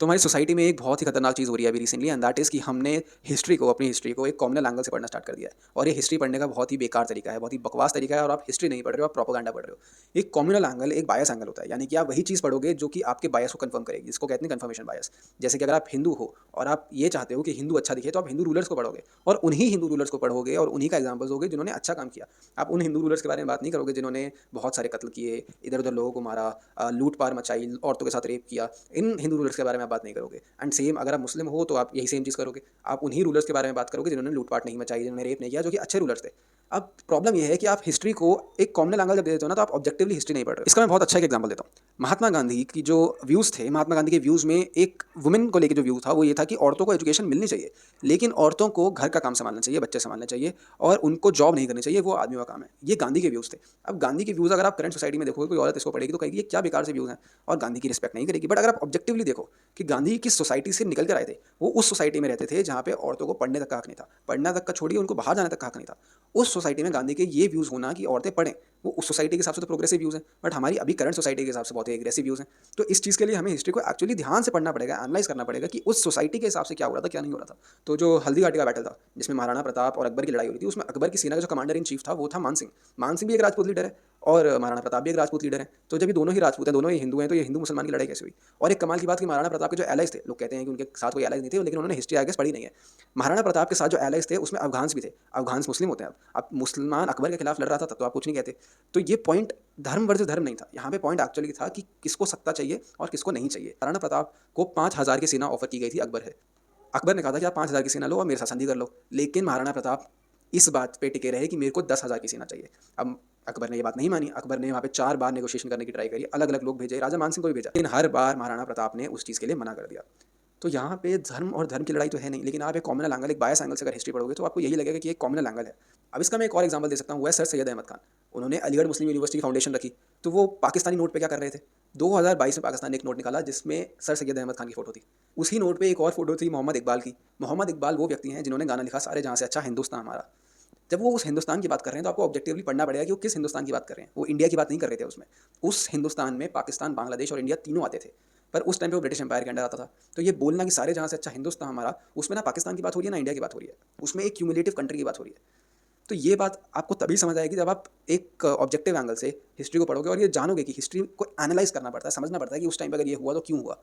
तो हमारी सोसाइटी में एक बहुत ही खतरनाक चीज़ हो रही है अभी रिसेंटली एंड दैट इज़ कि हमने अपनी हिस्ट्री को एक कॉमनल एंगल से पढ़ना स्टार्ट कर दिया है। और ये हिस्ट्री पढ़ने का बहुत ही बेकार तरीका है, बहुत ही बकवास तरीका है। और आप हिस्ट्री नहीं पढ़ रहे हो, आप प्रोपेगेंडा पढ़ रहे हो। एक कॉम्युनल एंगल एक बायस एंगल होता है, यानी कि आप वही चीज़ पढ़ोगे जो कि आपके बायस को कंफर्म करेगी, जिसको कहते हैं कन्फर्मेशन बायस। जैसे कि अगर आप हिंदू हो और आप ये चाहते हो कि हिंदू अच्छा दिखे, तो आप हिंदू रूलर्स को पढ़ोगे और उन्हीं हिंदू रूलर्स को पढ़ोगे और उन्हीं का एग्जाम्पल्स होगे जिन्होंने अच्छा काम किया। आप उन हिंदू रूलर्स के बारे में बात नहीं करोगे जिन्होंने बहुत सारे कत्ल किए, इधर उधर लोगों को मारा, लूट पार मचाई, औरतों के साथ रेप किया। इन हिंदू रूलर्स के बारे में आप बात नहीं करोगे। एंड सेम अगर आप मुस्लिम हो तो आप यही सेम चीज़ करोगे। आप उन्हीं रूलर्स के बारे में बात करोगे जिन्होंने लूटपाट नहीं मचाई, जिन्होंने रेप नहीं किया, जो कि अच्छे रूलर्स थे। अब प्रॉब्लम ये है कि आप हिस्ट्री को एक कॉमनल एंगल जब देते हो ना, तो आप ऑब्जेक्टिवली हिस्ट्री नहीं पढ़ रहे हो। इसका मैं बहुत अच्छा एक एग्जांपल देता हूँ। महात्मा गांधी की जो व्यूज़ थे, महात्मा गांधी के व्यूज़ में एक वुमेन को लेकर जो व्यू था वो ये था कि औरतों को एजुकेशन मिलनी चाहिए, लेकिन औरतों को घर का काम संभालना चाहिए, बच्चे संभालने चाहिए, और उनको जॉब नहीं करनी चाहिए, वो आदमी का काम है। ये गांधी के व्यूज़ थे। अब गांधी के व्यूज़ अगर आप करंट सोसाइटी में देखोगे, कोई औरत इसको पढ़ेगी तो कहेगी ये क्या बेकार से व्यूज़ हैं, और गांधी की रिस्पेक्ट नहीं करेगी। बट अगर आप ऑब्जेक्टिवली देखो कि गांधी किस सोसाइटी से निकल कर आए थे, वो उस सोसाइटी में रहते थे जहाँ पे औरतों को पढ़ने तक का हक नहीं था, पढ़ना तक का छोड़िए, उनको बाहर जाने तक का हक नहीं था। उस सोसाइटी में गांधी के ये व्यूज़ होना कि औरतें पढ़ें, वो उस सोसाइटी के हिसाब से तो प्रोग्रेसिव व्यूज़ हैं, बट हमारी अभी करंट सोसाइटी के हिसाब से बहुत ही एग्रेसिव व्यूज़ हैं। तो इस चीज़ के लिए हमें हिस्ट्री को एक्चुअली ध्यान से पढ़ना पड़ेगा, एनालाइज करना पड़ेगा कि उस सोसाइटी के हिसाब से क्या हो रहा था, क्या नहीं हो रहा था। तो जो हल्दी घाटी का बैटल था, जिसमें महाराणा प्रताप और अकबर की लड़ाई हुई थी, उसमें अकबर की सेना का जो कमांडर इन चीफ था वो था मान सिंह। मान सिंह भी एक राजपूत लीडर है और महाराणा प्रताप भी एक राजपूत लीडर है। तो जब ये दोनों ही राजपूत हैं, दोनों ही हिंदू हैं, तो ये हिंदू मुसलमान की लड़ाई कैसे हुई? और एक कमाल की बात कि महाराणा प्रताप के जो एलाइज थे, लोग कहते हैं कि उनके साथ कोई एलाइज नहीं थे, लेकिन उन्होंने हिस्ट्री आगे पढ़ी नहीं है। महाराणा प्रताप के साथ जो एलाइज थे उसमें अफगान्स भी थे। अफगान्स मुस्लिम होते हैं। अब मुसलमान अकबर के खिलाफ लड़ रहा था तब तो आप कुछ नहीं कहते। तो ये पॉइंट धर्म वर्सेस धर्म नहीं था, यहाँ पे पॉइंट एक्चुअली था कि किसको सत्ता चाहिए और किसको नहीं चाहिए। महाराणा प्रताप को 5,000 की सेना ऑफर की गई थी अकबर है। अकबर ने कहा था कि आप 5,000 की सेना लो और मेरे साथ संधि कर लो, लेकिन महाराणा प्रताप इस बात पे टिके रहे कि मेरे को 10,000 की सेना चाहिए। अब अकबर ने ये बात नहीं मानी। अकबर ने वहाँ पे 4 बार नेगोशिएशन करने की ट्राई करी, अलग अलग लोग भेजे, राजा मान सिंह को भी भेजा, लेकिन हर बार महाराणा प्रताप ने उस चीज़ के लिए मना कर दिया। तो यहाँ पे धर्म और धर्म की लड़ाई तो है नहीं, लेकिन आप एक कॉमनल एंगल, एक बायस एंगल से अगर हिस्ट्री पढ़ोगे तो आपको यही लगेगा कि एक कॉमनल एंगल है। अब इसका मैं एक और एग्जांपल दे सकता हूँ, वो है सर सैयद अहमद खान। उन्होंने अलीगढ़ मुस्लिम यूनिवर्सिटी की फाउंडेशन रखी, तो वो पाकिस्तानी नोट पे क्या कर रहे थे? 2022 में पाकिस्तान ने एक नोट निकाला जिसमें सर सैयद अहमद खान की फोटो थी। उसी नोट पे एक और फोटो थी मोहम्मद इकबाल की। मोहम्मद इकबाल वो व्यक्ति हैं जिन्होंने गाना लिखा सारे जहाँ से अच्छा हिंदुस्तान हमारा। जब वो उस हिंदुस्तान की बात कर रहे हैं तो आपको ऑब्जेक्टिवली पढ़ना पड़ेगा कि वो किस हिंदुस्तान की बात कर रहे हैं। वो इंडिया की बात नहीं कर रहे थे उसमें। उस हिंदुस्तान में पाकिस्तान, बांग्लादेश और इंडिया तीनों आते थे, पर उस टाइम पे वो ब्रिटिश एम्पायर के अंडर आता था। तो ये बोलना कि सारे जहाँ से अच्छा हिंदुस्तान हमारा, उसमें ना पाकिस्तान की बात हो रही है ना इंडिया की बात हो रही है, उसमें एक क्यूमुलेटिव कंट्री की बात हो रही है। तो ये बात आपको तभी समझ आएगी जब आप एक ऑब्जेक्टिव एंगल से हिस्ट्री को पढ़ोगे और ये जानोगे कि हिस्ट्री को एनालाइज करना पड़ता है, समझना पड़ता है कि उस टाइम पे अगर ये हुआ तो क्यों हुआ।